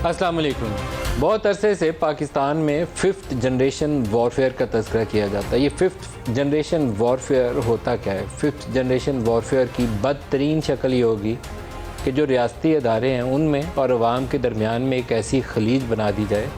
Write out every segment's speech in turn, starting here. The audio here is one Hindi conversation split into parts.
अस्सलाम वालेकुम। बहुत अरसे से पाकिस्तान में 5th जनरेशन वॉरफेयर का तज़किरा किया जाता है। ये 5th जनरेशन वॉरफेयर होता क्या है? 5th जनरेशन वॉरफेयर की बदतरीन शक्ल ये होगी कि जो रियासती अदारे हैं उनमें और अवाम के दरमियान में एक ऐसी खलीज बना दी जाए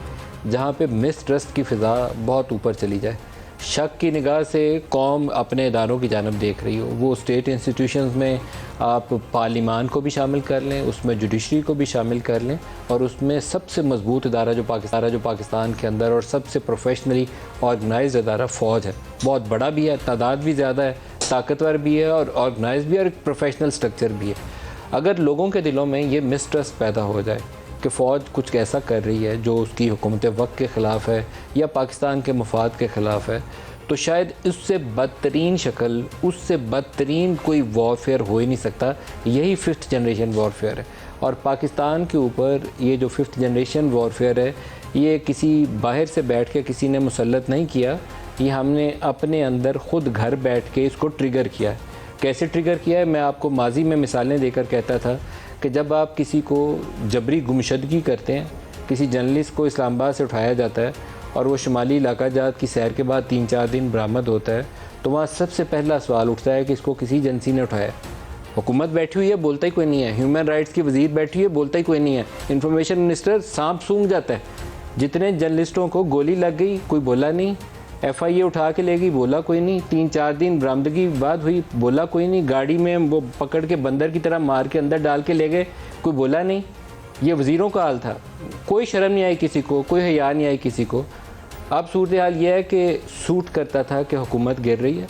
जहाँ पे मिसट्रस्ट की फ़िज़ा बहुत ऊपर चली जाए। शक की निगाह से कौम अपने इदारों की जानब देख रही हो। वो स्टेट इंस्टीट्यूशंस में आप पार्लिमान को भी शामिल कर लें, उसमें जुडिशरी को भी शामिल कर लें, और उसमें सबसे मजबूत इदारा जो पाकिस्तान के अंदर और सबसे प्रोफेशनली ऑर्गेनाइज इदारा फ़ौज है। बहुत बड़ा भी है, तादाद भी ज़्यादा है, ताकतवर भी है और ऑर्गेनाइज भी है और एक प्रोफेशनल स्ट्रक्चर भी है। अगर लोगों के दिलों में ये मिसट्रस्ट पैदा हो जाए कि फ़ौज कुछ ऐसा कर रही है जो उसकी हुकूमत वक्त के ख़िलाफ़ है या पाकिस्तान के मफाद के ख़िलाफ़ है, तो शायद उससे बदतरीन शक्ल, उससे बदतरीन कोई वॉरफेयर हो ही नहीं सकता। यही 5th जनरेशन वॉरफेयर है। और पाकिस्तान के ऊपर ये जो 5th जनरेशन वॉरफेयर है, ये किसी बाहर से बैठ के किसी ने मुसल्लत नहीं किया, ये हमने अपने अंदर ख़ुद घर बैठ के इसको ट्रिगर किया है। कैसे ट्रिगर किया है? मैं आपको माजी में मिसालें देकर कहता था कि जब आप किसी को जबरी गुमशदगी करते हैं, किसी जर्नलिस्ट को इस्लामाबाद से उठाया जाता है और वो शुमाली इलाका जात की सैर के बाद 3-4 दिन बरामद होता है, तो वहाँ सबसे पहला सवाल उठता है कि इसको किसी एजेंसी ने उठाया। हुकूमत बैठी हुई है, बोलता ही कोई नहीं है। ह्यूमन राइट्स की वज़ीर बैठी हुई है, बोलता ही कोई नहीं है। इंफॉर्मेशन मिनिस्टर सांप सूंघ जाता है। जितने जर्नलिस्टों को गोली लग गई, कोई बोला नहीं। FIA उठा के ले गई, बोला कोई नहीं। 3-4 दिन बरामदगी बाद हुई, बोला कोई नहीं। गाड़ी में वो पकड़ के बंदर की तरह मार के अंदर डाल के ले गए, कोई बोला नहीं। ये वज़ीरों का हाल था। कोई शर्म नहीं आई किसी को, कोई हया नहीं आई किसी को। अब सूरत हाल ये है कि सूट करता था कि हुकूमत गिर रही है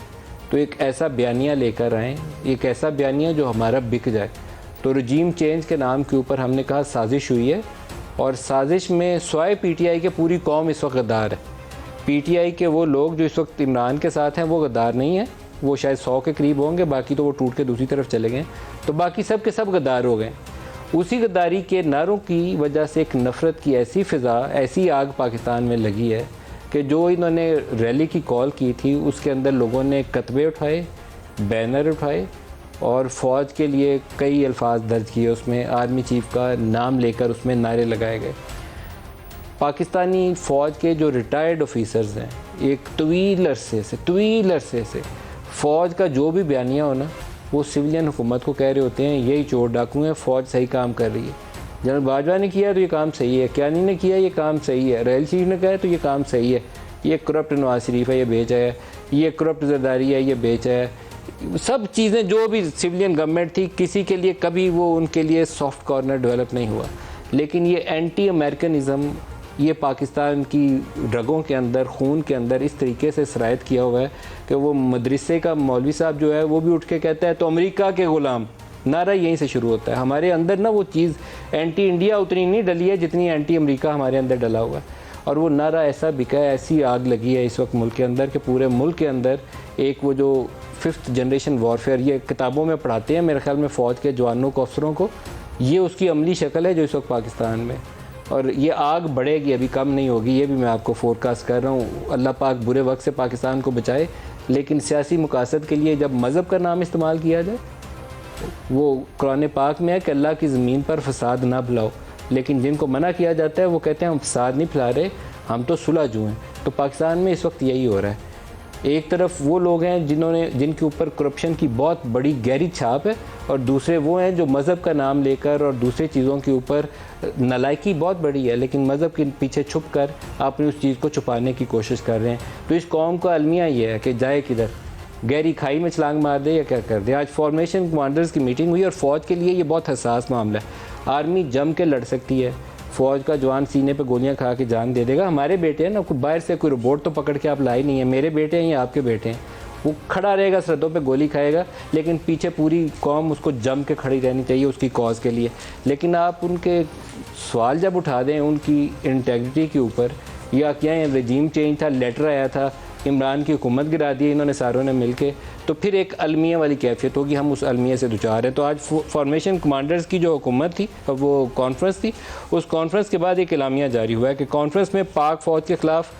तो एक ऐसा बयानिया लेकर आएँ, एक ऐसा बयानिया जो हमारा बिक जाए। तो रजीम चेंज के नाम के ऊपर हमने कहा साजिश हुई है, और साजिश में स्वाय PTI के पूरी कौम इस वक्त गद्दार है। PTI के वो लोग जो इस वक्त इमरान के साथ हैं वो गद्दार नहीं है, वो शायद 100 के करीब होंगे, बाकी तो वो टूट के दूसरी तरफ चले गए। तो बाकी सब के सब गद्दार हो गए। उसी गद्दारी के नारों की वजह से एक नफ़रत की ऐसी फ़िज़ा, ऐसी आग पाकिस्तान में लगी है कि जो इन्होंने रैली की कॉल की थी उसके अंदर लोगों ने कतबे उठाए, बैनर उठाए और फ़ौज के लिए कई अल्फाज दर्ज किए। उसमें आर्मी चीफ़ का नाम लेकर उसमें नारे लगाए गए। पाकिस्तानी फ़ौज के जो रिटायर्ड ऑफिसर्स हैं, एक तवील अरसे से फ़ौज का जो भी बयानिया हो ना, वो सिविलियन हुकूमत को कह रहे होते हैं यही चोर डाकू हैं, फ़ौज सही काम कर रही है। जनरल बाजवा ने किया तो ये काम सही है, क्यानी ने किया ये काम सही है, रहल शरीफ ने कहा तो ये काम सही है, ये करप्ट नवाज शरीफ है ये बेच है, ये करप्ट जरदारी है ये बेच है। सब चीज़ें जो भी सिविलियन गवर्नमेंट थी, किसी के लिए कभी वो उनके लिए सॉफ्ट कॉर्नर डेवलप नहीं हुआ। लेकिन ये एंटी अमेरिकनिज़म, ये पाकिस्तान की रगों के अंदर, खून के अंदर इस तरीके से सरायत किया हुआ है कि वो मदरसे का मौलवी साहब जो है वो भी उठ के कहता है तो अमेरिका के ग़ुलाम, नारा यहीं से शुरू होता है। हमारे अंदर ना वो चीज़ एंटी इंडिया उतनी नहीं डली है जितनी एंटी अमेरिका हमारे अंदर डला हुआ है। और वो नारा ऐसा बिका है, ऐसी आग लगी है इस वक्त मुल्क के अंदर कि पूरे मुल्क के अंदर एक वो जो 5th जनरेशन वॉरफेयर, ये किताबों में पढ़ाते हैं मेरे ख्याल में फ़ौज के जवानों को, अफसरों को, ये उसकी अमली शक्ल है जो इस वक्त पाकिस्तान में। और ये आग बढ़ेगी, अभी कम नहीं होगी, ये भी मैं आपको फोरकास्ट कर रहा हूँ। अल्लाह पाक बुरे वक्त से पाकिस्तान को बचाए, लेकिन सियासी मकासद के लिए जब मज़हब का नाम इस्तेमाल किया जाए, वो कुरान पाक में है कि अल्लाह की ज़मीन पर फसाद ना फैलाओ, लेकिन जिनको मना किया जाता है वो कहते हैं हम फसाद नहीं फैला रहे, हम तो सुलह जू हैं। तो पाकिस्तान में इस वक्त यही हो रहा है। एक तरफ वो लोग हैं जिनके ऊपर करप्शन की बहुत बड़ी गहरी छाप है, और दूसरे वो हैं जो मज़हब का नाम लेकर और दूसरे चीज़ों के ऊपर नालायकी बहुत बड़ी है, लेकिन मज़हब के पीछे छुप कर अपनी उस चीज़ को छुपाने की कोशिश कर रहे हैं। तो इस कौम का अलमिया ये है कि जाए किधर, गहरी खाई में छलांग मार दे या क्या कर दे। आज फॉर्मेशन कमांडर्स की मीटिंग हुई और फ़ौज के लिए ये बहुत हसास मामला है। आर्मी जम के लड़ सकती है, फ़ौज का जवान सीने पे गोलियां खा के जान दे देगा। हमारे बेटे हैं ना, कोई बाहर से कोई रोबोट तो पकड़ के आप लाई नहीं है, मेरे बेटे हैं या आपके बेटे हैं। वो खड़ा रहेगा, सरहदों पे गोली खाएगा, लेकिन पीछे पूरी कौम उसको जम के खड़ी रहनी चाहिए उसकी कॉज के लिए। लेकिन आप उनके सवाल जब उठा दें उनकी इंटेग्रिटी के ऊपर, या क्या रजीम चेंज था, लेटर आया था, इमरान की हुकूमत गिरा दी इन्होंने सारों ने मिल के, तो फिर एक अलमिया वाली कैफियत होगी, हम उस अलमिया से दुचार हैं। तो आज फॉर्मेशन कमांडर्स की जो हुकूमत थी, वो कॉन्फ्रेंस थी, उस कॉन्फ्रेंस के बाद एक एलामिया जारी हुआ है कि कॉन्फ्रेंस में पाक फ़ौज के ख़िलाफ़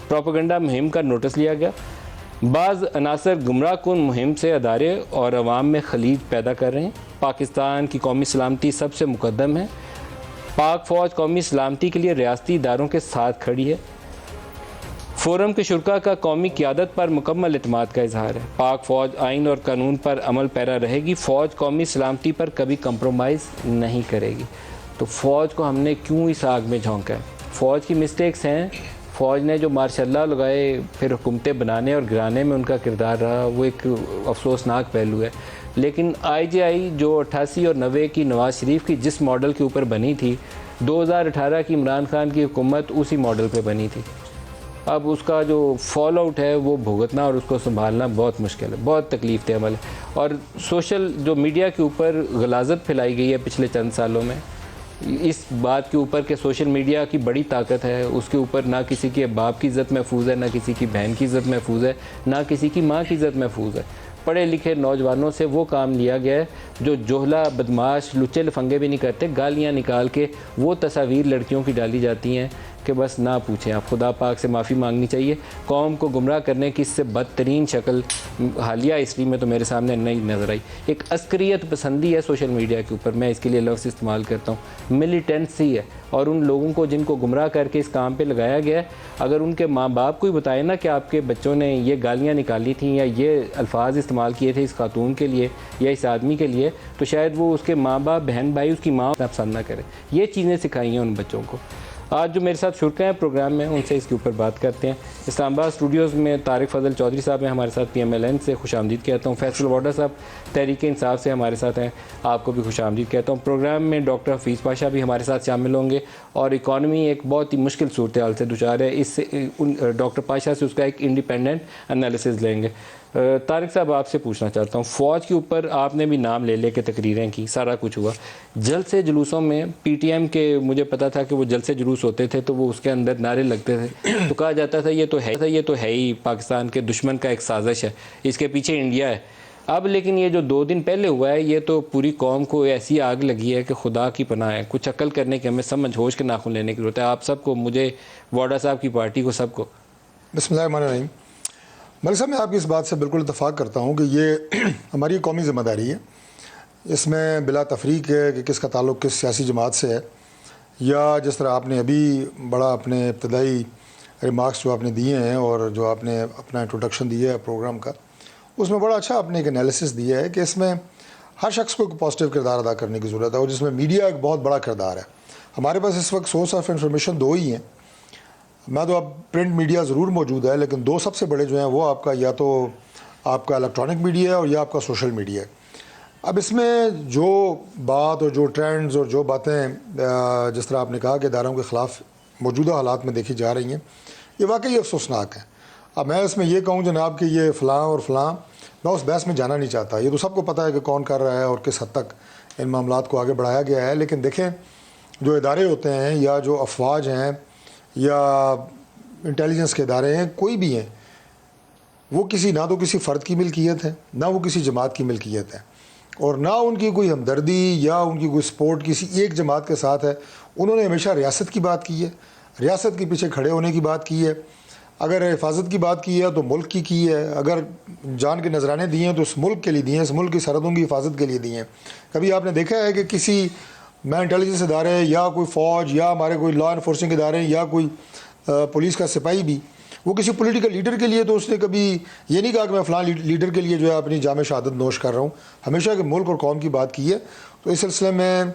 प्रोपेगेंडा मुहिम का नोटिस लिया गया। बाज़ अनासर गुमराह कुन मुहिम से अदारे और अवाम में खलीज पैदा कर रहे हैं। पाकिस्तान की कौमी सलामती सबसे मुकद्दम है। पाक फ़ौज कौमी सलामती के लिए रियासती इदारों के साथ खड़ी है। फोरम के शुरा का कौमी क़यादत पर मुकम्मल एतमाद का इजहार है। पाक फ़ौज आइन और कानून पर अमल पैरा रहेगी। फ़ौज कौमी सलामती पर कभी कंप्रोमाइज़ नहीं करेगी। तो फ़ौज को हमने क्यों इस आग में झोंका है? फ़ौज की मिस्टेक्स हैं। फ़ौज ने जो मार्शल्ला लगाए, फिर हुकूमतें बनाने और गिराने में उनका किरदार रहा, वो एक अफसोसनाक पहलू है। लेकिन IGI जो 88 और 90 की नवाज़ शरीफ की जिस मॉडल के ऊपर बनी थी, 2018 की इमरान खान की हुकूमत उसी मॉडल पे बनी थी। अब उसका जो फॉल आउट है वो भुगतना और उसको संभालना बहुत मुश्किल है, बहुत तकलीफ दे अमल है। और सोशल जो मीडिया के ऊपर गलाजत फैलाई गई है पिछले चंद सालों में, इस बात के ऊपर कि सोशल मीडिया की बड़ी ताकत है, उसके ऊपर ना किसी के बाप की इज़्ज़त महफूज है, ना किसी की बहन की इज़्ज़त महफूज है, ना किसी की माँ की इज़्ज़त महफूज है। पढ़े लिखे नौजवानों से वो काम लिया गया है जो जोहला बदमाश लुच्चे लफंगे भी नहीं करते, गालियाँ निकाल के वो तस्वीर लड़कियों की डाली जाती हैं कि बस ना पूछें। आप खुदा पाक से माफ़ी मांगनी चाहिए। कौम को गुमराह करने की इससे बदतरीन शक्ल हालिया हिस्ट्री में तो मेरे सामने नहीं नज़र आई। एक अस्करियत पसंदी है सोशल मीडिया के ऊपर, मैं इसके लिए लफ्ज़ इस्तेमाल करता हूँ। मिलिटेंसी है। और उन लोगों को जिनको गुमराह करके इस काम पे लगाया गया है, अगर उनके माँ बाप को ही बताए ना कि आपके बच्चों ने ये गालियाँ निकाली थी या ये अल्फाज इस्तेमाल किए थे इस खातून के लिए या इस आदमी के लिए, तो शायद वो उसके माँ बाप, बहन भाई, उसकी माँ पसंद ना करे। ये चीज़ें सिखाई हैं उन बच्चों को। आज जो मेरे साथ शुरा हैं प्रोग्राम में, उनसे इसके ऊपर बात करते हैं। इस्लामाबाद स्टूडियोज़ में तारिक फजल चौधरी साहब हैं हमारे साथ, PMLN से खुशामदीद कहता हूँ। फैसल वाडा साहब तहरीक इंसाफ से हमारे साथ हैं, आपको भी खुशामदीद कहता हूँ। प्रोग्राम में डॉक्टर हफीज़ पाशा भी हमारे साथ शामिल होंगे और इकॉनमी एक बहुत ही मुश्किल सूरत हाल से दुचार है, इससे डॉक्टर पाशा से उसका एक इंडिपेंडेंट एनालिसिस लेंगे। तारिक साहब आपसे पूछना चाहता हूँ, फ़ौज के ऊपर आपने भी नाम ले के तकरीरें की, सारा कुछ हुआ। जलसे जुलूसों में PTM के मुझे पता था कि वो जलसे जुलूस होते थे तो वो उसके अंदर नारे लगते थे, तो कहा जाता था ये तो है ही पाकिस्तान के दुश्मन का एक साजिश है, इसके पीछे इंडिया है। अब लेकिन ये जो 2 दिन पहले हुआ है, ये तो पूरी कौम को ऐसी आग लगी है कि खुदा की पनाह है। कुछ अक्ल करने की, हमें समझ होश के नाखून लेने की ज़रूरत है। आप सबको, मुझे, वाडा साहब की पार्टी को, सबको। बिस्मिल्लाहिर्रहमानिर्रहीम। मलिक साहब, मैं आपकी इस बात से बिल्कुल इत्तफ़ाक़ करता हूँ कि ये हमारी कौमी ज़िम्मेदारी है। इसमें बिला तफरीक है कि किसका ताल्लुक़ किस सियासी जमात से है, या जिस तरह आपने अभी बड़ा अपने इब्तदाई रिमार्क्स जो आपने दिए हैं और जो आपने अपना इंट्रोडक्शन दिया है प्रोग्राम का, उसमें बड़ा अच्छा आपने एक एनालिसिस दिया है कि इसमें हर शख्स को एक पॉजिटिव किरदार अदा करने की ज़रूरत है और जिसमें मीडिया एक बहुत बड़ा किरदार है। हमारे पास इस वक्त सोर्स ऑफ इंफॉर्मेशन 2 ही हैं। मैं तो अब प्रिंट मीडिया ज़रूर मौजूद है, लेकिन 2 सबसे बड़े जो हैं वो आपका, या तो आपका इलेक्ट्रॉनिक मीडिया है और या आपका सोशल मीडिया है। अब इसमें जो बात और जो ट्रेंड्स और जो बातें जिस तरह आपने कहा कि इदारों के ख़िलाफ़ मौजूदा हालात में देखी जा रही हैं, ये वाकई अफसोसनाक है। अब मैं इसमें ये कहूँ जनाब कि ये फ़लाँ और फ़लाँ, मैं उस बहस में जाना नहीं चाहता। ये तो सबको पता है कि कौन कर रहा है और किस हद तक इन मामलात को आगे बढ़ाया गया है। लेकिन देखें, जो इदारे होते हैं या जो अफवाज हैं या इंटेलिजेंस के इदारे हैं, कोई भी हैं, वो ना तो किसी फ़र्द की मिल्कियत है, ना वो किसी जमात की मिल्कियत है, और ना उनकी कोई हमदर्दी या उनकी कोई सपोर्ट किसी एक जमात के साथ है। उन्होंने हमेशा रियासत की बात की है, रियासत के पीछे खड़े होने की बात की है। अगर हिफाजत की बात की है तो मुल्क की है। अगर जान के नजराने दिए हैं तो इस मुल्क के लिए दिए हैं, इस मुल्क की सरहदों की हिफाजत के लिए दिए हैं। कभी आपने देखा है कि किसी मैं इंटेलिजेंस इदारे या कोई फ़ौज या हमारे कोई लॉ इन्फोर्सिंग इदारे या कोई पुलिस का सिपाही भी, वो किसी पॉलिटिकल लीडर के लिए तो उसने कभी ये नहीं कहा कि मैं फ़लाँ लीडर के लिए जो है अपनी जामे शहादत नोश कर रहा हूँ। हमेशा कि मुल्क और कौम की बात की है। तो इस सिलसिले में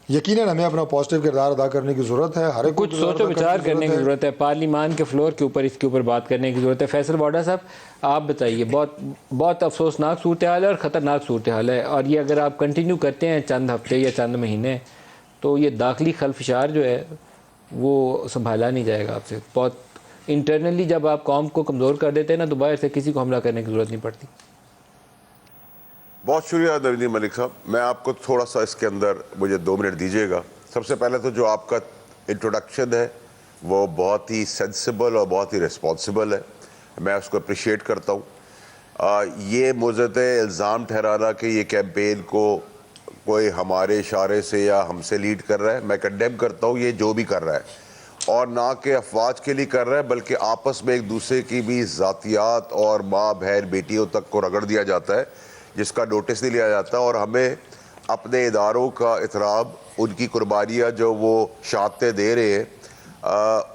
यकीनन हमें अपना पॉजिटिव किरदार अदा करने की ज़रूरत है। हर एक कुछ सोचो विचार करने की ज़रूरत है, पार्लिमान के फ्लोर के ऊपर इसके ऊपर बात करने की ज़रूरत है। फैसल वाडा साहब, आप बताइए, बहुत अफसोसनाक सूरत हाल है और ख़तरनाक सूरत हाल है, और ये अगर आप कंटिन्यू करते हैं चंद हफ्ते या चंद महीने, तो ये दाखिली खलफशार जो है वो संभाला नहीं जाएगा आपसे। बहुत इंटरनली जब आप कौम को कमज़ोर कर देते हैं ना, तो बाहर से किसी को हमला करने की ज़रूरत नहीं पड़ती। बहुत शुक्रिया नवीन मलिक साहब। मैं आपको थोड़ा सा इसके अंदर मुझे 2 मिनट दीजिएगा। सबसे पहले तो जो आपका इंट्रोडक्शन है वो बहुत ही सेंसिबल और बहुत ही रिस्पॉन्सिबल है, मैं उसको अप्रिशिएट करता हूँ। ये मुझे इल्ज़ाम ठहराना कि ये कैंपेन को कोई हमारे इशारे से या हमसे लीड कर रहा है, मैं कंडेम करता हूँ ये जो भी कर रहा है, और ना कि अफवाज के लिए कर रहा है, बल्कि आपस में एक दूसरे की भी ज़ातियात और माँ बहन बेटियों तक को रगड़ दिया जाता है, जिसका नोटिस नहीं लिया जाता। और हमें अपने इदारों का एहतराम उनकी कुर्बानियाँ जो वो शहादतें दे रहे हैं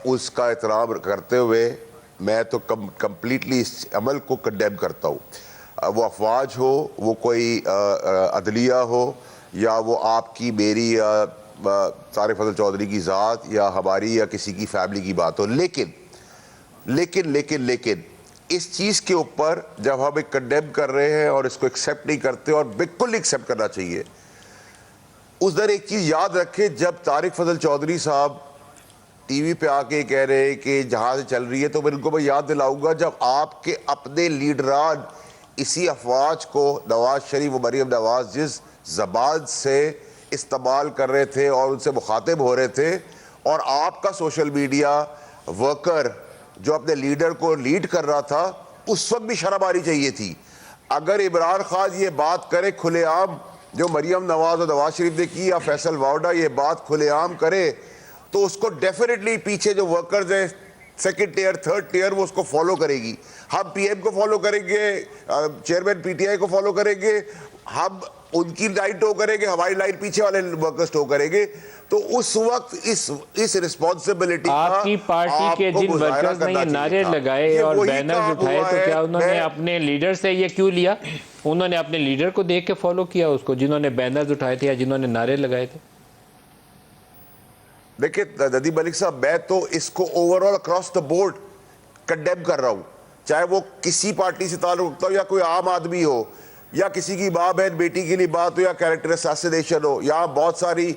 उसका एहतराम करते हुए मैं तो कम्प्लीटली इस अमल को कंडेम करता हूँ। वो अफवाज हो, वो कोई अदलिया हो, या वो आपकी मेरी या तारिक फजल चौधरी की ज़ात या हमारी या किसी की फैमिली की बात हो। लेकिन लेकिन लेकिन लेकिन इस चीज़ के ऊपर जब हम एक कंडेम कर रहे हैं और इसको एक्सेप्ट नहीं करते, और बिल्कुल नहीं एक्सेप्ट करना चाहिए, उस दर एक चीज़ याद रखें, जब तारिक फजल चौधरी साहब टीवी पे आके कह रहे हैं कि जहाज़ चल रही है, तो मैं इनको मैं याद दिलाऊंगा जब आपके अपने लीडरान इसी अफवाज को नवाज शरीफ व मरीम नवाज जिस ज़बान से इस्तेमाल कर रहे थे और उनसे मुखातिब हो रहे थे, और आपका सोशल मीडिया वर्कर जो अपने लीडर को लीड कर रहा था, उस वक्त भी शर्म आनी चाहिए थी। अगर इमरान खान ये बात करे खुलेआम जो मरीम नवाज और नवाज शरीफ ने की, या फैसल वावडा ये बात खुलेआम करे, तो उसको डेफिनेटली पीछे जो वर्कर्स हैं सेकंड टियर थर्ड टियर वो उसको फॉलो करेगी। हम पीएम को फॉलो करेंगे, चेयरमैन पीटीआई को फॉलो करेंगे, हम उनकी लाइन टो करेंगे, हमारी लाइन पीछे वाले वर्कर्स टो करेंगे। तो उस वक्त इस रिस्पॉन्सिबिलिटी आपकी पार्टी के जिन वर्कर्स ने ये नारे लगाए और बैनर उठाए, तो क्या उन्होंने अपने लीडर से ये क्यों लिया? उन्होंने अपने लीडर को देख के फॉलो किया उसको, जिन्होंने बैनर्स उठाए थे या जिन्होंने नारे लगाए थे? देखिए नदीम मलिक साहब, मैं तो इसको overall across the board condemn कर रहा हूँ, चाहे वो किसी पार्टी से ताल्लुक रखता हो, या कोई आम आदमी हो, या किसी की माँ बहन बेटी के लिए बात हो, या कैरेक्टर असैसिनेशन हो, या बहुत सारी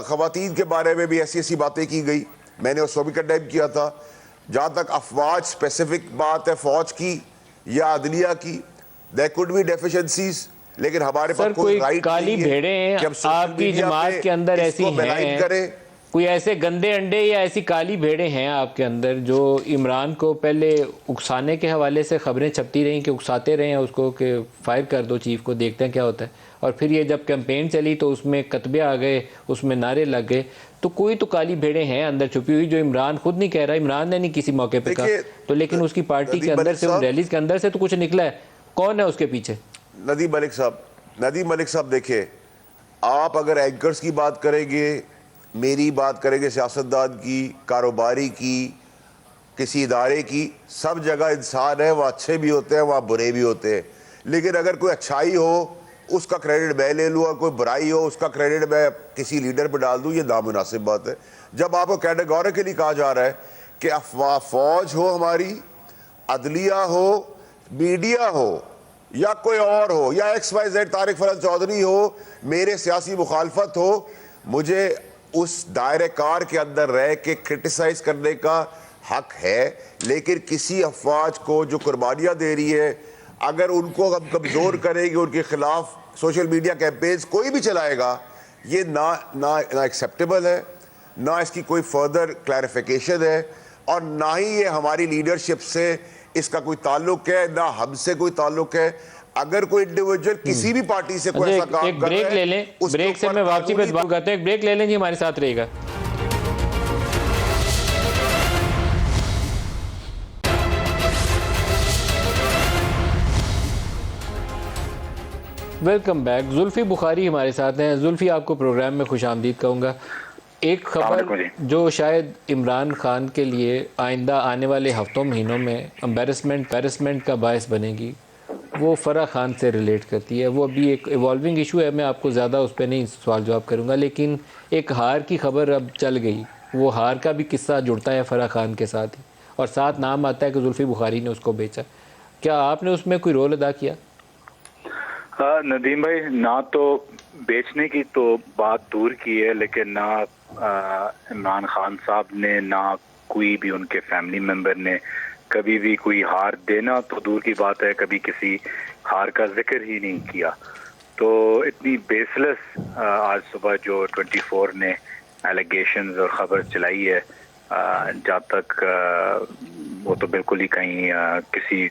खवातीन के बारे में भी ऐसी ऐसी बातें की गई, मैंने उसको भी कंडेम किया था। जहाँ तक अफवाज स्पेसिफिक बात है फौज की या अदलिया की, देयर कुड बी डेफिशिएंसीज, लेकिन हमारे पास कोई राइट काली भेड़ें हैं आपकी जमात के अंदर ऐसी हैं, कोई ऐसे गंदे अंडे या ऐसी काली भेड़ें हैं आपके अंदर जो इमरान को पहले उकसाने के हवाले से खबरें छपती रहीं कि उकसाते रहे हैं उसको कि फायर कर दो चीफ को, देखते हैं क्या होता है, और फिर ये जब कैंपेन चली तो उसमें कतबे आ गए, उसमें नारे लग गए, तो कोई तो काली भेड़ें हैं अंदर छुपी हुई जो इमरान खुद नहीं कह रहा, इमरान ने नहीं किसी मौके पर कहा, तो लेकिन उसकी पार्टी के अंदर से, उन रैलीज के अंदर से तो कुछ निकला है। कौन है उसके पीछे? नदीम मलिक साहब देखिए, आप अगर एंकर्स की बात करेंगे, मेरी बात करेंगे, सियासतदान की, कारोबारी की, किसी इदारे की, सब जगह इंसान है, वहाँ अच्छे भी होते हैं, वहाँ बुरे भी होते हैं। लेकिन अगर कोई अच्छाई हो उसका क्रेडिट मैं ले लूँ, और कोई बुराई हो उसका क्रेडिट मैं किसी लीडर पर डाल दूँ, ये नामुनासिब बात है। जब आपको कैटेगोरिकली कहा जा रहा है कि अफवाह फौज हो, हमारी अदलिया हो, मीडिया हो, या कोई और हो, या XYZ तारिक फजल चौधरी हो, मेरे सियासी मुखालफत हो, मुझे उस दायरे कार के अंदर रह के क्रिटिसाइज करने का हक है। लेकिन किसी अफवाज को जो कुर्बानियाँ दे रही है, अगर उनको हम कमज़ोर करेंगे, उनके खिलाफ सोशल मीडिया कैंपेन्स कोई भी चलाएगा, ये ना एक्सेप्टेबल है, ना इसकी कोई फर्दर क्लैरिफिकेशन है, और ना ही ये हमारी लीडरशिप से इसका कोई ताल्लुक है, ना हमसे कोई ताल्लुक है। अगर कोई इंडिविजुअल किसी भी पार्टी से कोई ऐसा काम कर रहा है, ब्रेक ले लें, ब्रेक से मैं वापसी पे बात करते हैं, एक ब्रेक ले लें जी, हमारे साथ रहेगा। Welcome back. जुल्फी बुखारी हमारे साथ हैं। जुल्फी, आपको प्रोग्राम में खुशामदीद कहूँगा। एक खबर जो शायद इमरान खान के लिए आइंदा आने वाले हफ्तों महीनों में एम्बेरसमेंट का बायस बनेगी, वो फराह खान से रिलेट करती है। वो अभी एक इवॉल्विंग इशू है, मैं आपको ज़्यादा उस पर नहीं सवाल जवाब करूँगा, लेकिन एक हार की खबर अब चल गई, वो हार का भी किस्सा जुड़ता है फराह खान के साथ ही, और साथ नाम आता है कि जुल्फी बुखारी ने उसको बेचा। क्या आपने उसमें कोई रोल अदा किया? नदीम भाई, ना तो बेचने की तो बात दूर की है, लेकिन ना इमरान खान साहब ने, ना कोई भी उनके फैमिली मेंबर ने कभी भी कोई हार देना तो दूर की बात है, कभी किसी हार का जिक्र ही नहीं किया। तो इतनी बेसलेस आज सुबह जो 24 ने एलिगेशंस और ख़बर चलाई है, जब तक वो तो बिल्कुल ही कहीं किसी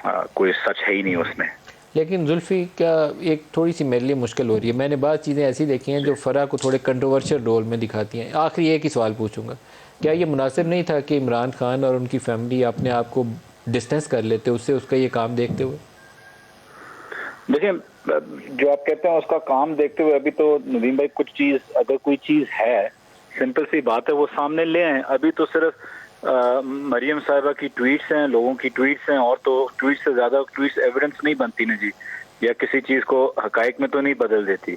कोई सच है ही नहीं उसमें। लेकिन जुल्फी, क्या एक थोड़ी सी मेरे लिए मुश्किल हो रही है, मैंने बात चीज़ें ऐसी देखी हैं जो फराह को थोड़े कंट्रोवर्शियल रोल में दिखाती हैं। आखिरी एक ही सवाल पूछूंगा, क्या ये मुनासिब नहीं था कि इमरान खान और उनकी फैमिली अपने आप को डिस्टेंस कर लेते उससे, उसका ये काम देखते हुए? देखिए, जो आप कहते हैं उसका काम देखते हुए अभी तो नदीम भाई कुछ चीज़, अगर कोई चीज़ है, सिंपल सी बात है, वो सामने ले आए। अभी तो सिर्फ मरियम साहिबा की ट्वीट्स हैं, लोगों की ट्वीट्स हैं, और तो ट्वीट से ज़्यादा ट्वीट्स एविडेंस नहीं बनती ना जी, या किसी चीज़ को हकाइक में तो नहीं बदल देती।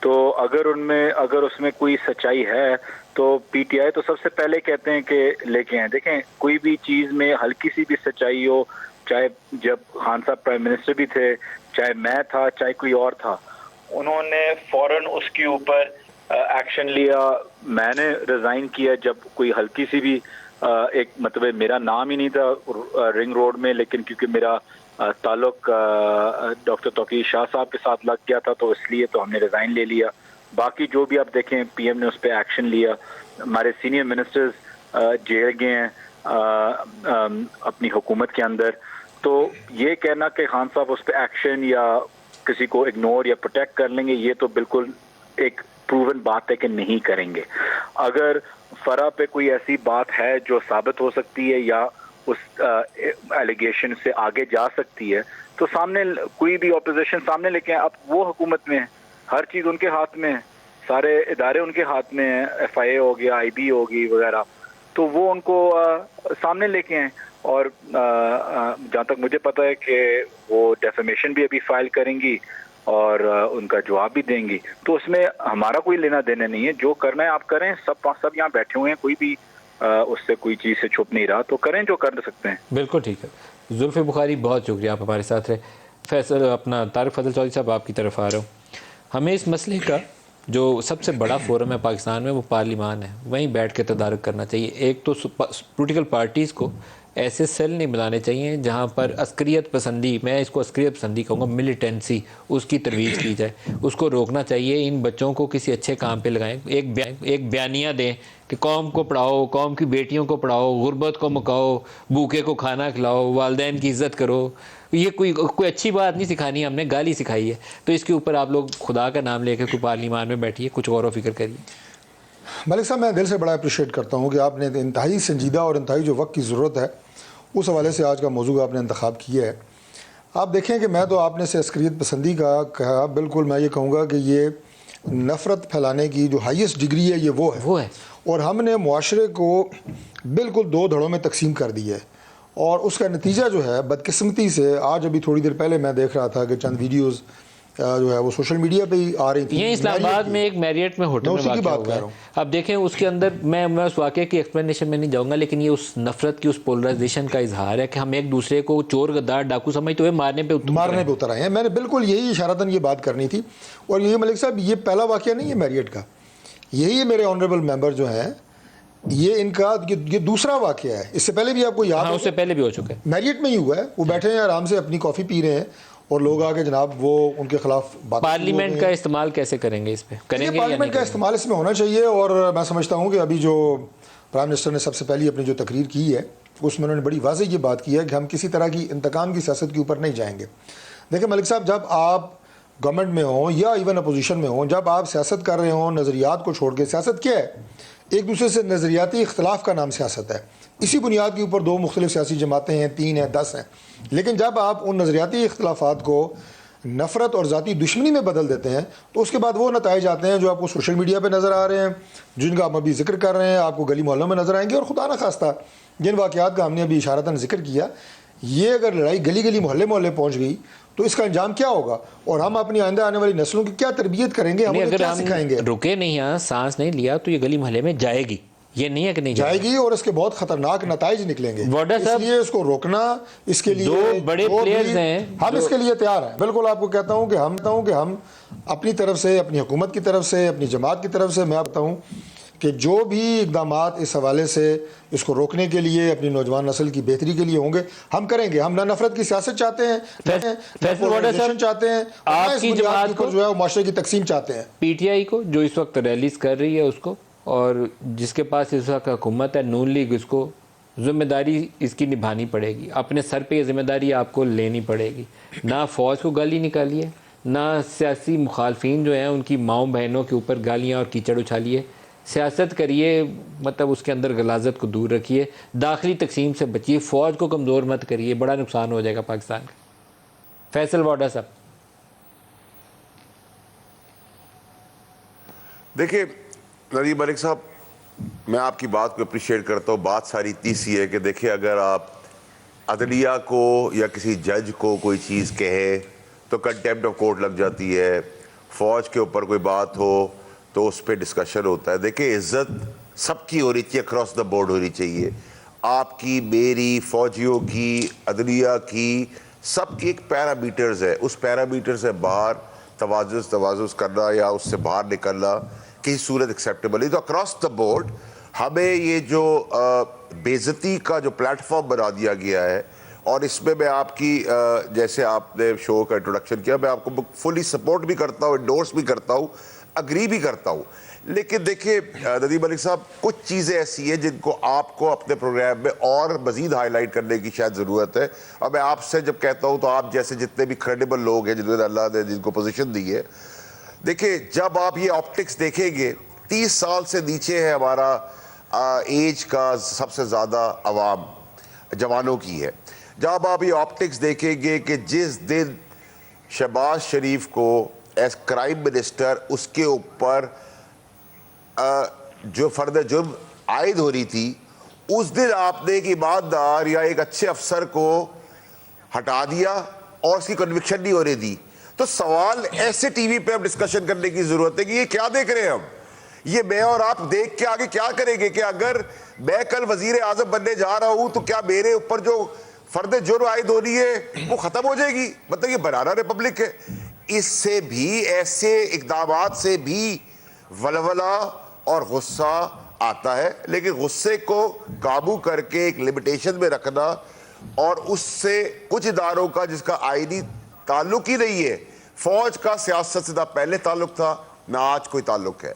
तो अगर उसमें कोई सच्चाई है तो पीटीआई तो सबसे पहले कहते हैं कि लेके आए। देखें, कोई भी चीज़ में हल्की सी भी सच्चाई हो, चाहे जब खान साहब प्राइम मिनिस्टर भी थे, चाहे मैं था, चाहे कोई और था, उन्होंने फौरन उसके ऊपर एक्शन लिया। मैंने रिज़ाइन किया जब कोई हल्की सी भी एक मतलब मेरा नाम ही नहीं था रिंग रोड में, लेकिन क्योंकि मेरा ताल्लुक डॉक्टर तौकीर शाह साहब के साथ लग गया था, तो इसलिए तो हमने रिज़ाइन ले लिया। बाकी जो भी आप देखें, पीएम ने उस पर एक्शन लिया। हमारे सीनियर मिनिस्टर्स जेल गए हैं अपनी हुकूमत के अंदर। तो ये कहना कि खान साहब उस पर एक्शन या किसी को इग्नोर या प्रोटेक्ट कर लेंगे, ये तो बिल्कुल एक प्रूवन बात है कि नहीं करेंगे। अगर फरा पे कोई ऐसी बात है जो साबित हो सकती है या उस एलिगेशन से आगे जा सकती है, तो सामने कोई भी ऑपोजिशन सामने लेके आए। अब वो हुकूमत में है, हर चीज़ उनके हाथ में है, सारे इदारे उनके हाथ में हैं, एफआईए हो गया, आईबी होगी वगैरह, तो वो उनको सामने लेके आए। और जहाँ तक मुझे पता है कि वो डेफेमेशन भी अभी फाइल करेंगी और उनका जवाब भी देंगी। तो उसमें हमारा कोई लेना देना नहीं है, जो करना है आप करें। सब यहाँ बैठे हुए हैं, कोई भी उससे कोई चीज़ से छुप नहीं रहा, तो करें जो कर सकते हैं। बिल्कुल ठीक है। जुल्फ़े बुखारी, बहुत शुक्रिया, आप हमारे साथ रहे। फैसल अपना तारिक फजल चौधरी साहब, आपकी तरफ आ रहा हूँ। हमें इस मसले का जो सबसे बड़ा फोरम है पाकिस्तान में वो पार्लिमान है, वहीं बैठ के तदारक करना चाहिए। एक तो पोलिटिकल पार्टीज़ को ऐसे सेल नहीं बनाने चाहिए जहाँ पर अस्करियत पसंदी, मैं इसको अस्करियत पसंदी कहूँगा, मिलिटेंसी, उसकी तरवीज की जाए। उसको रोकना चाहिए। इन बच्चों को किसी अच्छे काम पे लगाएं। एक बयानिया दें कि कौम को पढ़ाओ, कौम की बेटियों को पढ़ाओ, गुर्बत को मुकाओ, भूखे को खाना खिलाओ, वालदैन की इज़्ज़त करो। ये कोई अच्छी बात नहीं सिखानी है, हमने गाली सिखाई है। तो इसके ऊपर आप लोग खुदा का नाम लेकर कोई पार्लिमान में बैठिए, कुछ गौर व फिक्र करिए। मलिक साहब, मैं दिल से बड़ा अप्रिशिएट करता हूँ कि आपने इंतहाई संजीदा और इंतहाई जो वक्त की ज़रूरत है उस हवाले से आज का मौजू आपने इंतखाब किया है। आप देखें कि मैं तो आपने से अस्करियत पसंदी का कहा, बिल्कुल मैं ये कहूँगा कि ये नफ़रत फैलाने की जो हाईएस्ट डिग्री है ये वो है। और हमने मुआशरे को बिल्कुल दो धड़ों में तकसीम कर दिया है, और उसका नतीजा जो है बदकिस्मती से, आज अभी थोड़ी देर पहले मैं देख रहा था कि चंद वीडियोज़ जो है वो सोशल मीडिया पे ही आ रही थी। ये इस्लामाबाद में एक मैरियट में होटल में वाक़या हुआ है। अब देखें उसके अंदर मैं उस वाक़े की एक्सप्लेनेशन में नहीं जाऊंगा, लेकिन ये उस नफरत की, उस पोलराइजेशन का इजहार है कि हम एक दूसरे को चोर, गद्दार, डाकू समझते हुए मारने पे उतर आए हैं। मैंने बिल्कुल यही इशारतन ये बात करनी थी। और ये मलिक साहब, ये पहला वाक़या नहीं है मैरियट का, यही मेरे ऑनरेबल मेंबर जो हैं, ये इनका ये दूसरा वाक़या है। इससे पहले भी आपको याद है, उससे पहले भी हो चुका है, मैरियट में ही हुआ है। वो बैठे हैं आराम से अपनी कॉफ़ी पी रहे हैं और लोग आके जनाब वो उनके खिलाफ बात। पार्लियामेंट का इस्तेमाल कैसे करेंगे इस पे? करेंगे पार्लियामेंट का इस्तेमाल इसमें होना चाहिए। और मैं समझता हूँ कि अभी जो प्राइम मिनिस्टर ने सबसे पहली अपनी जो तकरीर की है उसमें उन्होंने बड़ी वाज़ेह ये बात की है कि हम किसी तरह की इंतकाम की सियासत के ऊपर नहीं जाएंगे। देखिए मलिक साहब, जब आप गवर्नमेंट में हों या इवन अपोजिशन में हों, जब आप सियासत कर रहे हों नज़रियात को छोड़ के, सियासत क्या है? एक दूसरे से नज़रियाती इख्तलाफ का नाम सियासत है। इसी बुनियाद के ऊपर दो मुख्तलिफ सियासी जमातें हैं, 3 हैं, 10 हैं। लेकिन जब आप उन नज़रियाती इख्तलाफात को नफ़रत और ज़ाती दुश्मनी में बदल देते हैं तो उसके बाद वो नताइज आते हैं जो आपको सोशल मीडिया पे नज़र आ रहे हैं, जिनका आप अभी जिक्र कर रहे हैं, आपको गली मोहल्लों में नज़र आएंगे। और खुदा न खास्ता जिन वाक़यात का हमने अभी इशारतन जिक्र किया, ये अगर लड़ाई गली गली मोहल्ले मोहल्ले पहुँच गई तो इसका अंजाम क्या होगा? और हम अपनी आइंदा आने वाली नस्लों की क्या तरबियत करेंगे? हम अगर क्या सिखाएंगे? रुके नहीं, यहाँ सांस नहीं लिया तो ये गली मोहल्ले में जाएगी। ये नहीं है कि नहीं जाएगी और इसके बहुत खतरनाक नताइज निकलेंगे। इसलिए इसको रोकना, इसके लिए दो बड़े प्लेयर्स हैं, हम इसके लिए तैयार हैं। बिल्कुल आपको कहता हूं कि हम अपनी तरफ से, अपनी हुकूमत की तरफ से, अपनी जमात की तरफ से, मैं बताता हूं कि जो भी इक़दामात इस हवाले से इसको रोकने के लिए, अपनी नौजवान नस्ल की बेहतरी के लिए होंगे, हम करेंगे। हम ना नफरत की सियासत चाहते हैं, चाहते हैं, आपकी जमात को जो है माशरे की तकसीम चाहते हैं। पीटीआई को जो इस वक्त रैलीज कर रही है उसको, और जिसके पास इस वक्त हुकूमत है नून लीग, इसको जिम्मेदारी इसकी निभानी पड़ेगी। अपने सर पे ये जिम्मेदारी आपको लेनी पड़ेगी। ना फ़ौज को गाली निकालिए, ना सियासी मुखालफिन जो हैं उनकी माओ बहनों के ऊपर गालियाँ और कीचड़ उछालिए। सियासत करिए, मतलब उसके अंदर गलाजत को दूर रखिए, दाखिली तकसीम से बचिए, फ़ौज को कमज़ोर मत करिए, बड़ा नुकसान हो जाएगा पाकिस्तान का। फैसल वाडा साहब। देखिए नदीम मलिक साहब, मैं आपकी बात को अप्रिशिएट करता हूँ। बात सारी इतनी सी है कि देखिए, अगर आप अदलिया को या किसी जज को कोई चीज़ कहे तो कंटेम्प्ट ऑफ कोर्ट लग जाती है। फ़ौज के ऊपर कोई बात हो तो उस पर डिस्कशन होता है। देखिए, इज़्ज़त सबकी होनी चाहिए, अक्रॉस द बोर्ड होनी चाहिए। आपकी, मेरी, फ़ौजियों की, अदलिया की, सबकी एक पैरामीटर्स है। उस पैरामीटर से बाहर तवाज़ुज़ करना या उससे बाहर निकलना किसी सूरत एक्सेप्टेबल नहीं। तो अक्रॉस द बोर्ड हमें ये जो बेइज्जती का जो प्लेटफॉर्म बना दिया गया है, और इसमें मैं आपकी जैसे आपने शो का इंट्रोडक्शन किया, मैं आपको फुली सपोर्ट भी करता हूँ, एंडोर्स भी करता हूँ, अग्री भी करता हूँ। लेकिन देखिए नदीम मलिक साहब, कुछ चीज़ें ऐसी हैं जिनको आपको अपने प्रोग्राम में और मज़ीद हाईलाइट करने की शायद ज़रूरत है। और मैं आपसे जब कहता हूँ तो आप जैसे जितने भी क्रेडिबल लोग हैं जिन्होंने अल्लाह ने जिनको पोजीशन दी है, देखिए जब आप ये ऑप्टिक्स देखेंगे, 30 साल से नीचे है हमारा एज का सबसे ज़्यादा आवाम जवानों की है। जब आप ये ऑप्टिक्स देखेंगे कि जिस दिन शहबाज शरीफ को एज क्राइम मिनिस्टर उसके ऊपर जो फर्द जुर्म आयद हो रही थी, उस दिन आपने एक ईमानदार या एक अच्छे अफसर को हटा दिया और उसकी कन्विक्शन नहीं होने दी। तो सवाल ऐसे टीवी पे अब डिस्कशन करने की जरूरत है कि ये क्या देख रहे हैं हम, ये मैं और आप देख के आगे क्या करेंगे? कि अगर मैं कल वजीर आजम बनने जा रहा हूं तो क्या मेरे ऊपर जो फर्द जुर्म आयद होनी है वो खत्म हो जाएगी? मतलब ये बनाना रिपब्लिक है। इससे भी, ऐसे इकदामात से भी वलवला और गुस्सा आता है, लेकिन गुस्से को काबू करके एक लिमिटेशन में रखना, और उससे कुछ इदारों का जिसका आईनी ताल्लुक ही नहीं है, फौज का सियासत से ना पहले ताल्लुक था ना आज कोई ताल्लुक है,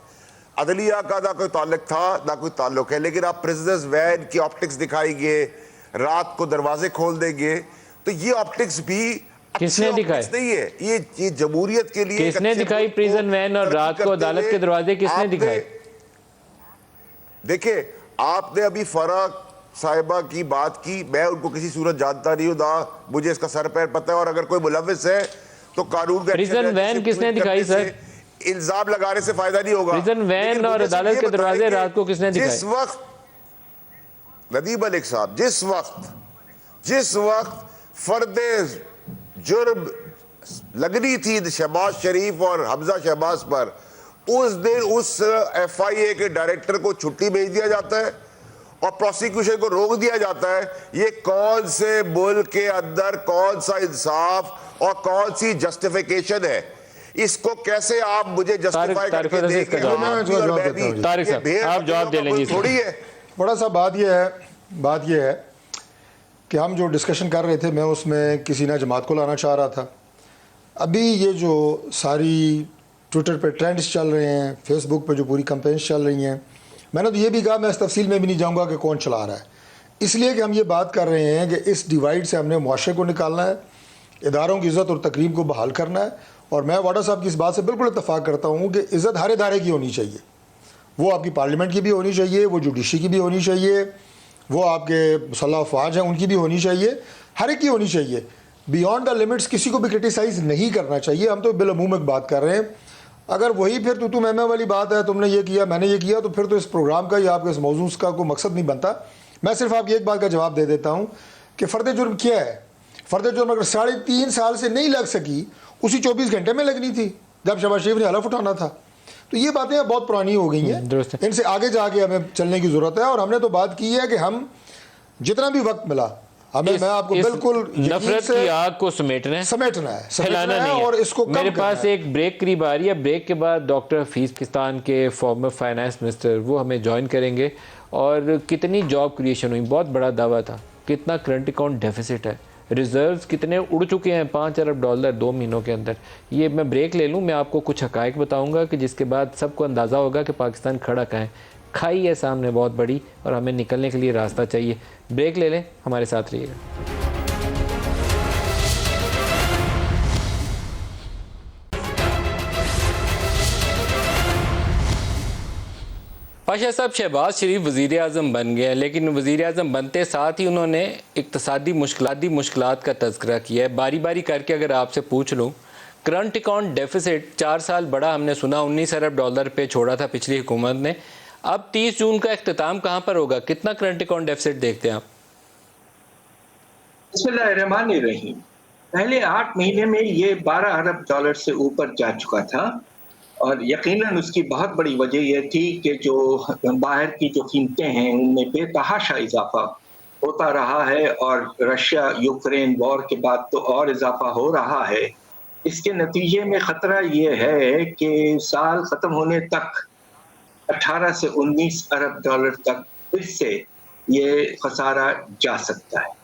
अदलिया का ना कोई ताल्लुक था ना कोई ताल्लुक है, लेकिन आप प्रिजनर्स वैन की ऑप्टिक्स दिखाएंगे, रात को दरवाजे खोल देंगे, तो ये ऑप्टिक्स भी किसने दिखाई? नहीं है। ये जमहूरियत के लिए किसने दिखाई? प्रिजन वैन और रात को अदालत के दरवाजे किसने दिखाए? देखिए, आपने अभी फराक साहिबा की बात की, मैं उनको किसी सूरत जानता नहीं हूं ना, मुझे इसका सर पैर पता है, और अगर कोई मुलविस है तो कानून का प्रिजन वैन किसने दिखाई सर? इल्जाम लगाने से फायदा नहीं होगा। प्रिजन वैन और अदालत के दरवाजे रात को किसने दिखाए? जिस वक्त नदीम मलिक साहब, जिस वक्त फर्दे जुर्म लगनी थी शहबाज शरीफ और हमजा शहबाज पर, उस दिन उस FIA के डायरेक्टर को छुट्टी भेज दिया जाता है और प्रोसिक्यूशन को रोक दिया जाता है। ये कौन से मुल्क के अंदर कौन सा इंसाफ और कौन सी जस्टिफिकेशन है? इसको कैसे आप मुझे जस्टिफाई करके देंगे? तारिक साहब, आप जवाब दे लेंगे। थोड़ी है बड़ा सा बात यह है कि हम जो डिस्कशन कर रहे थे, मैं उसमें किसी ना जमात को लाना चाह रहा था। अभी ये जो सारी ट्विटर पे ट्रेंड्स चल रहे हैं, फेसबुक पे जो पूरी कंपेन्स चल रही हैं, मैंने तो ये भी कहा मैं इस तफसील में भी नहीं जाऊंगा कि कौन चला रहा है, इसलिए कि हम ये बात कर रहे हैं कि इस डिवाइड से हमने मुआशरे को निकालना है, इदारों की इज़्ज़त और तकरीम को बहाल करना है। और मैं वाडा साहब की इस बात से बिल्कुल इत्तफाक करता हूँ कि इज़्ज़त हर इदारे की होनी चाहिए। वो आपकी पार्लियामेंट की भी होनी चाहिए, वो जुडिशरी की भी होनी चाहिए, वो आपके मुसल्लह अफवाज हैं उनकी भी होनी चाहिए, हर एक की होनी चाहिए। बियॉन्ड द लिमिट्स किसी को भी क्रिटिसाइज़ नहीं करना चाहिए। हम तो बिलअमूम एक बात कर रहे हैं। अगर वही फिर तू मैं वाली बात है, तुमने ये किया मैंने ये किया, तो फिर तो इस प्रोग्राम का या आपके इस मौजूद का कोई मकसद नहीं बनता। मैं सिर्फ आपकी एक बात का जवाब दे देता हूँ कि फ़र्द जुर्म क्या है। फ़र्द जुर्म अगर 3.5 साल से नहीं लग सकी, उसी 24 घंटे में लगनी थी जब शहबाज शरीफ ने हलफ उठाना था। तो ये बातें बहुत पुरानी हो गई हैं, इनसे आगे जाके हमें चलने की ज़रूरत है। और हमने तो बात की है कि हम जितना भी वक्त मिला हमें, मैं आपको बिल्कुल नफरत की आग को समेटना है, फैलाना नहीं है। और इसको मेरे पास एक ब्रेक करीब आ रही है। ब्रेक के बाद डॉक्टर हफीज़ पाकिस्तान के फॉर्मर फाइनेंस मिनिस्टर वो हमें ज्वाइन करेंगे। और कितनी जॉब क्रिएशन हुई, बहुत बड़ा दावा था, कितना करंट अकाउंट डेफिसिट है, रिजर्व्स कितने उड़ चुके हैं, $5 अरब 2 महीनों के अंदर। ये मैं ब्रेक ले लूँ, मैं आपको कुछ हकायक बताऊँगा कि जिसके बाद सबको अंदाज़ा होगा कि पाकिस्तान खड़ा कहाँ है। खाई है सामने बहुत बड़ी और हमें निकलने के लिए रास्ता चाहिए। ब्रेक ले लें, हमारे साथ रहिएगा। पाशा साहब, शहबाज शरीफ वज़ीर आज़म बन गए, लेकिन वज़ीर आज़म बनते साथ ही उन्होंने इक़्तिसादी मुश्किलात का तज़किरा किया है। बारी बारी करके अगर आपसे पूछ लूँ, करंट अकाउंट डेफिसिट 4 साल बड़ा हमने सुना, 19 अरब डॉलर पे छोड़ा था पिछली हुकूमत ने। अब 30 जून का इख्तिताम कहाँ पर होगा? कितना करंट अकाउंट डेफिसिट देखते हैं आप? बिस्मिल्लाहिर्रहमानिर्रहीम। पहले 8 महीने में ये 12 अरब डॉलर से ऊपर जा चुका था और यकीनन उसकी बहुत बड़ी वजह यह थी कि जो बाहर की जो कीमतें हैं उनमें बेतहाशा इजाफा होता रहा है और रशिया यूक्रेन वॉर के बाद तो और इजाफा हो रहा है। इसके नतीजे में खतरा ये है कि साल खत्म होने तक 18 से 19 अरब डॉलर तक फिर से ये खसारा जा सकता है।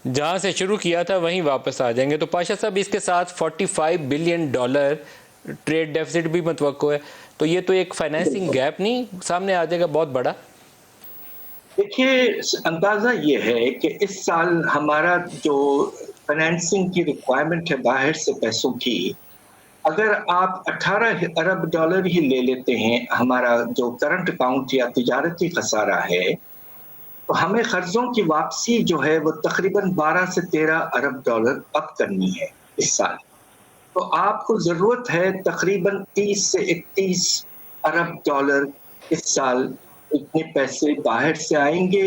जहाँ से शुरू किया था वहीं वापस आ जाएंगे। तो पाशा साहब, इसके साथ 45 बिलियन डॉलर ट्रेड डेफिसिट भी मतवक्को है, तो ये तो एक फाइनेंसिंग गैप नहीं सामने आ जाएगा बहुत बड़ा? देखिए, अंदाजा ये है कि इस साल हमारा जो फाइनेंसिंग की रिक्वायरमेंट है बाहर से पैसों की, अगर आप 18 अरब डॉलर ही ले लेते हैं हमारा जो करंट अकाउंट या तिजारती खसारा है, तो हमें कर्जों की वापसी जो है वो तकरीबन 12 से 13 अरब डॉलर अब करनी है इस साल। तो आपको जरूरत है तकरीबन 30 से 31 अरब डॉलर इस साल। इतने पैसे बाहर से आएंगे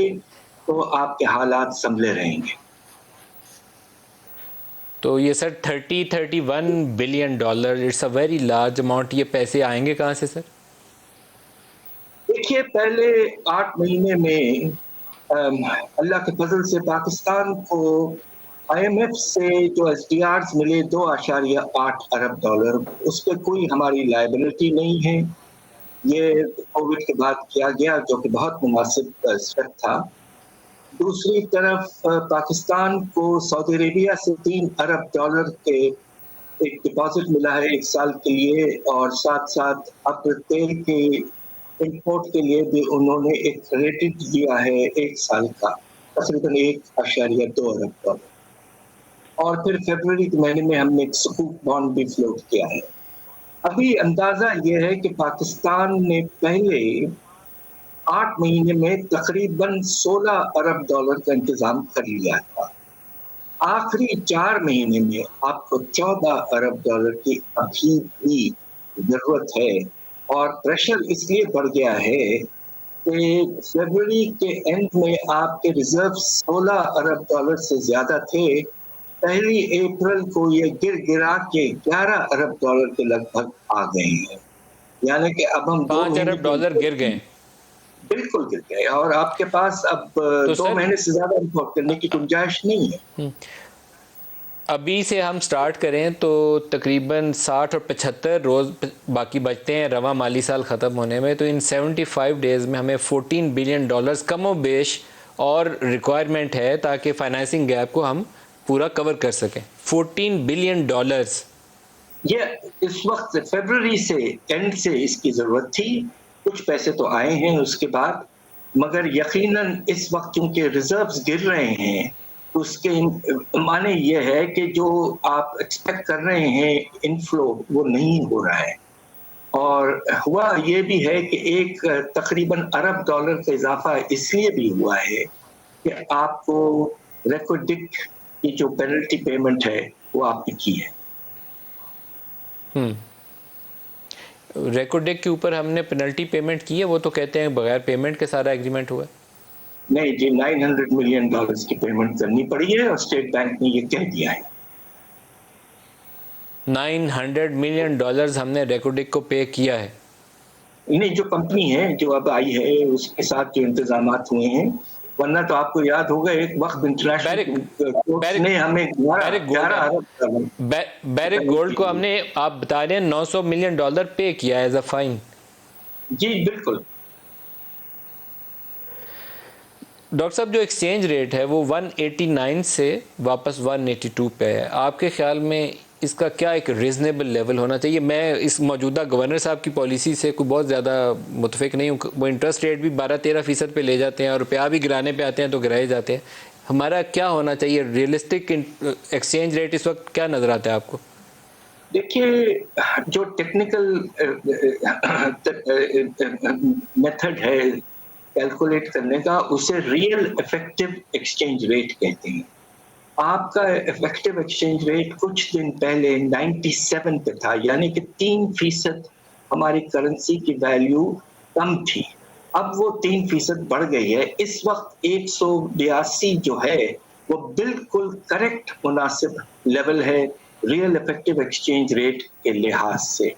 तो आपके हालात संभले रहेंगे। तो ये sir 31 billion dollar, it's a very large amount. ये पैसे आएंगे कहाँ से सर? देखिए, पहले 8 महीने में अल्लाह के फजल से पाकिस्तान को IMF से जो SDRs मिले 2.8 अरब डॉलर, उस पर कोई हमारी लायबिलिटी नहीं है। ये कोविड के बाद किया गया जो कि बहुत मुनासिब स्टेप था। दूसरी तरफ पाकिस्तान को सऊदी अरेबिया से 3 अरब डॉलर के एक डिपॉजिट मिला है 1 साल के लिए, और साथ साथ अब तेल के इंपोर्ट के लिए भी उन्होंने एक क्रेडिट दिया है 1 साल का तकरीबन 1.2 अरब डॉलर। और फिर फरवरी के महीने में हमने एक सुकूक बॉन्ड भी फ्लोट किया है। अभी अंदाजा ये है कि पाकिस्तान ने पहले 8 महीने में तकरीबन 16 अरब डॉलर का इंतजाम कर लिया था। आखिरी 4 महीने में आपको 14 अरब डॉलर की अभी भी जरूरत है, और प्रेशर इसलिए बढ़ गया है कि फरवरी के एंड में आपके रिजर्व 16 अरब डॉलर से ज्यादा थे। पहली अप्रैल को ये गिरा के 11 अरब डॉलर के लगभग आ गए हैं, यानी कि अब हम 5 अरब डॉलर गिर गए। बिल्कुल गिर गए, और आपके पास अब तो 2 महीने से ज्यादा इंपोर्ट करने की गुंजाइश नहीं है। अभी से हम स्टार्ट करें तो तकरीबन 60 और 75 रोज़ बाकी बचते हैं रवा माली साल ख़त्म होने में। तो इन 75 डेज़ में हमें 14 बिलियन डॉलर्स कमो बेश और रिक्वायरमेंट है ताकि फाइनेंसिंग गैप को हम पूरा कवर कर सकें। 14 बिलियन डॉलर्स ये इस वक्त फरवरी से एंड से इसकी ज़रूरत थी। कुछ पैसे तो आए हैं उसके बाद, मगर यकीनन इस वक्त क्योंकि रिजर्व्स गिर रहे हैं, उसके माने ये है कि जो आप एक्सपेक्ट कर रहे हैं इनफ्लो वो नहीं हो रहा है। और हुआ ये भी है कि एक तकरीबन अरब डॉलर का इजाफा इसलिए भी हुआ है कि आपको रेकोडिक की जो पेनल्टी पेमेंट है वो आपने की है। रेकोडेक के ऊपर हमने पेनल्टी पेमेंट की है, वो तो कहते हैं बगैर पेमेंट के सारा एग्रीमेंट हुआ। नहीं जी, 900 मिलियन डॉलर्स की पेमेंट करनी पड़ी है और स्टेट बैंक ने ये कह दिया है। 900 मिलियन डॉलर्स हमने रेकोडेक को पे किया है। नहीं, जो कंपनी है जो अब आई है उसके साथ जो इंतजामात हुए हैं, वरना तो आपको याद होगा एक वक्त इंटरनेशनल कोर्ट ने हमें 11 अरब बैरिक गोल्ड को हमने, आप बता रहे हैं 900 मिलियन डॉलर पे किया एज अ फाइन। जी बिल्कुल। डॉक्टर साहब, जो एक्सचेंज रेट है वो 189 से वापस 182 पे है, आपके ख्याल में इसका क्या एक रीज़नेबल लेवल होना चाहिए? मैं इस मौजूदा गवर्नर साहब की पॉलिसी से कोई बहुत ज़्यादा मुतफिक नहीं हूँ। वो इंटरेस्ट रेट भी 12-13% पे ले जाते हैं और रुपया भी गिराने पे आते हैं तो गिराए जाते हैं। हमारा क्या होना चाहिए रियलिस्टिक एक्सचेंज रेट इस वक्त क्या नज़र आता है आपको? देखिए, जो टेक्निकल मेथड है कैलकुलेट करने का, उसे रियल इफेक्टिव एक्सचेंज रेट कहते हैं। आपका इफेक्टिव एक्सचेंज रेट कुछ दिन पहले 97 पे था, यानी कि 3% हमारी करेंसी की वैल्यू कम थी। अब वो 3% बढ़ गई है। इस वक्त 182 जो है वो बिल्कुल करेक्ट मुनासिब लेवल है रियल इफेक्टिव एक्सचेंज रेट के लिहाज से।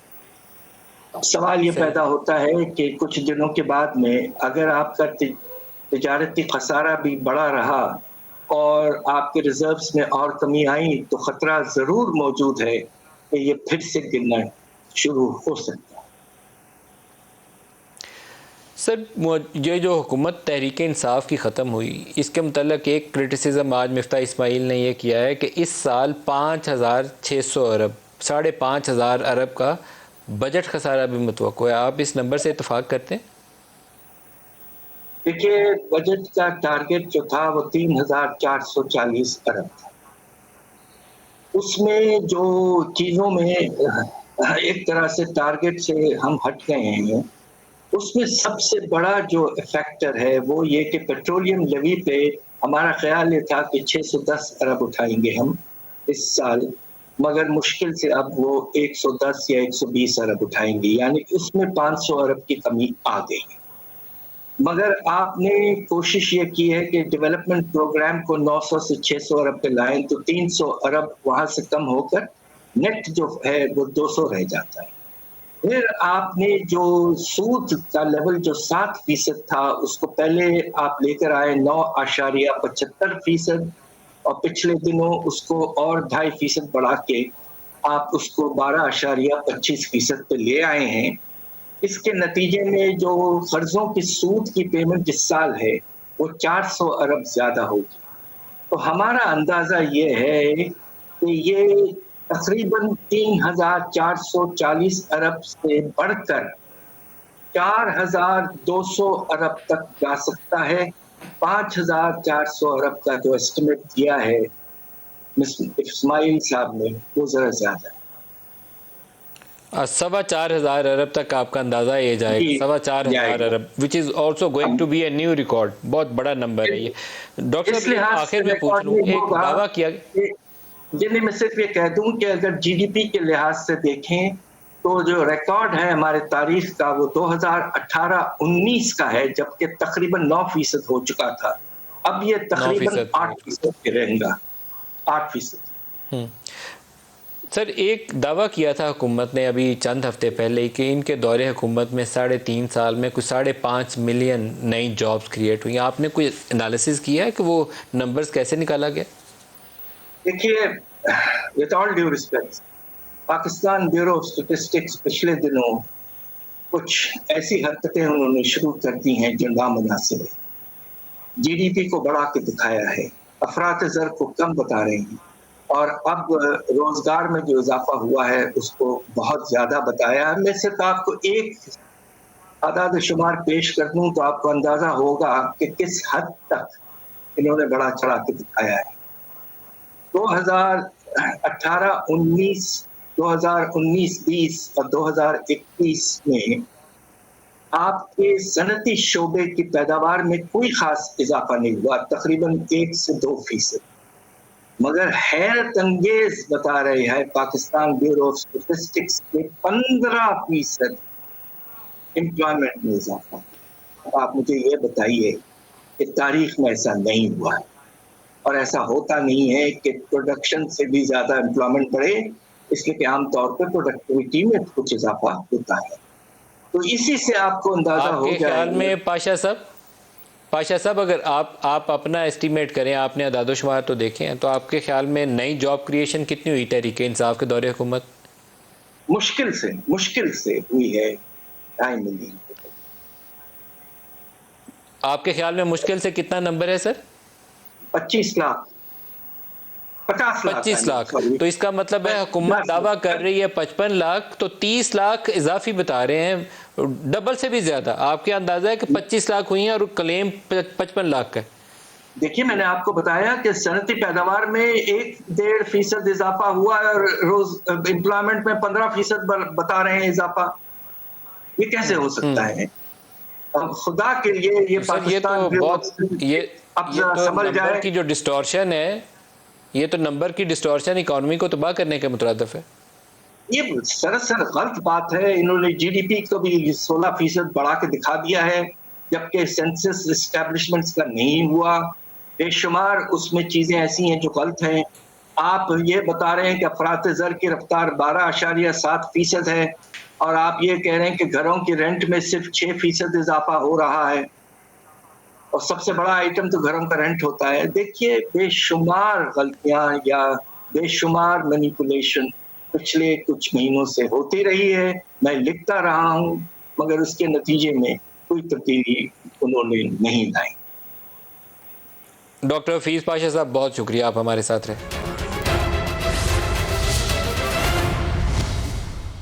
अब सवाल ये सही। पैदा होता है कि कुछ दिनों के बाद में अगर आपका तिजारती खसारा भी बड़ा रहा और आपके रिजर्व्स में और कमी आई तो खतरा जरूर मौजूद है कि ये फिर से गिरना शुरू हो सकता है। सर ये जो हुकूमत तहरीक इंसाफ की ख़त्म हुई, इसके मतलब एक क्रिटिसिज्म आज मिफ्ता इस्माइल ने यह किया है कि इस साल 5,600 अरब 5,500 अरब का बजट खसारा भी मुतवक्को है। आप इस नंबर से इत्तेफाक करते हैं? देखिए, बजट का टारगेट जो था वो 3,440 अरब था। उसमें जो चीज़ों में एक तरह से टारगेट से हम हट गए हैं, उसमें सबसे बड़ा जो फैक्टर है वो ये कि पेट्रोलियम लेवी पे हमारा ख्याल ये था कि 610 अरब उठाएंगे हम इस साल, मगर मुश्किल से अब वो 110 या 120 अरब उठाएंगे, यानी उसमें 500 अरब की कमी आ गई। मगर आपने कोशिश ये की है कि डेवलपमेंट प्रोग्राम को 900 से 600 अरब पे लाएं, तो 300 अरब वहां से कम होकर नेट जो है वो 200 रह जाता है। फिर आपने जो सूद का लेवल जो 7% था उसको पहले आप लेकर आए 9.75% और पिछले दिनों उसको और 2.5% बढ़ा के आप उसको 12.25% पे ले आए हैं। इसके नतीजे में जो कर्जों की सूद की पेमेंट इस साल है वो 400 अरब ज्यादा होगी। तो हमारा अंदाजा ये है कि ये तकरीबन 3,440 अरब से बढ़कर 4,200 अरब तक जा सकता है। 5,400 अरब का जो एस्टिमेट किया है इस्माइल साहब ने वो जरा ज्यादा है। 4,500 अरब तक आपका अंदाजा ये जाएगा? 4,500 अरब, which is also going to be a new record. बहुत बड़ा नंबर है ये। डॉक्टर साहब आखिर में पूछ लूँ, एक दावा किया जिन्हें मैं सिर्फ ये कह दूं कि अगर जीडीपी के लिहाज से देखें तो जो रिकॉर्ड है हमारे तारीख का वो 2018-19 का है, जबकि तकरीबन 9% हो चुका था। अब ये तकरीबन 8% रहेगा, 8%। सर एक दावा किया था हुकूमत ने अभी चंद हफ्ते पहले कि इनके दौरे हुकूमत में 3.5 साल में कुछ 5.5 मिलियन नई जॉब्स क्रिएट हुई। आपने कोई एनालिसिस किया है कि वो नंबर्स कैसे निकाला गया? देखिए, with all due respect, Pakistan bureau of statistics पिछले दिनों कुछ ऐसी हरकतें उन्होंने शुरू कर दी हैं जो नामुनासिब है। जीडीपी को बढ़ा के दिखाया है, अफरात ज़र को कम बता रहे हैं, और अब रोजगार में जो इजाफा हुआ है उसको बहुत ज्यादा बताया है। मैं सिर्फ आपको एक आदाद शुमार पेश कर दूं तो आपको अंदाजा होगा कि किस हद तक इन्होंने बढ़ा चढ़ा के दिखाया है। 2018-19, 2019-20 और 2021 में आपके सनती शोबे की पैदावार में कोई खास इजाफा नहीं हुआ, तकरीबन 1 से 2%। मगर हैरत अंगेज बता रहे हैं पाकिस्तान ब्यूरो ऑफ स्टैटिस्टिक्स के 15% एम्प्लॉयमेंट में इजाफा। आप मुझे ये बताइए कि तारीख में ऐसा नहीं हुआ है, और ऐसा होता नहीं है कि प्रोडक्शन से भी ज्यादा एम्प्लॉयमेंट बढ़े, इसलिए कि आमतौर पर प्रोडक्टिविटी में कुछ इजाफा होता है। तो इसी से आपको अंदाजा हो जाएगा। ख्याल में पाशा साहब अगर आप अपना एस्टीमेट करें, आपने अदादोशुमार तो देखे हैं, तो आपके ख्याल में नई जॉब क्रिएशन कितनी हुई तहरीक इंसाफ के दौरे हुकूमत? मुश्किल से हुई है 2.5 मिलियन। आपके ख्याल में मुश्किल से कितना नंबर है सर? 25 लाख 25 लाख। तो इसका मतलब है हुकूमत दावा कर रही है 55 लाख, तो 30 लाख इजाफी बता रहे हैं, डबल से भी ज्यादा। आपके अंदाजा है कि 25 लाख हुई हैं और क्लेम 55 लाख का है। देखिए, मैंने आपको बताया कि सनती पैदावार में 1-1.5% इजाफा हुआ है और रोज एम्प्लॉयमेंट में 15% बता रहे हैं इजाफा। ये कैसे हो सकता है? अब खुदा के लिए ये पाकिस्तान ये तो समझ जाए कि जो डिस्टॉर्शन है, ये तो नंबर की डिस्टॉर्शन इकोनॉमी को तबाह करने के मुतरादिफ है। ये सरासर गलत बात है। इन्होंने जीडीपी को भी 16% बढ़ा के दिखा दिया है, जबकि सेंसस एस्टेब्लिशमेंट्स का नहीं हुआ। बेशुमार उसमें चीजें ऐसी हैं जो गलत हैं। आप ये बता रहे हैं कि अफरात ज़र की रफ्तार 12.7% है, और आप ये कह रहे हैं कि घरों की रेंट में सिर्फ 6% इजाफा हो रहा है, और सबसे बड़ा आइटम तो घरों का रेंट होता है। देखिए, बेशुमार गलतियां या बेशुमार मैनिपुलेशन पिछले कुछ महीनों से होती रही है। मैं लिखता रहा हूं, मगर उसके नतीजे में कोई तब्दीली उन्होंने नहीं लाई। डॉक्टर हफीज़ पाशा साहब, बहुत शुक्रिया, आप हमारे साथ रहे।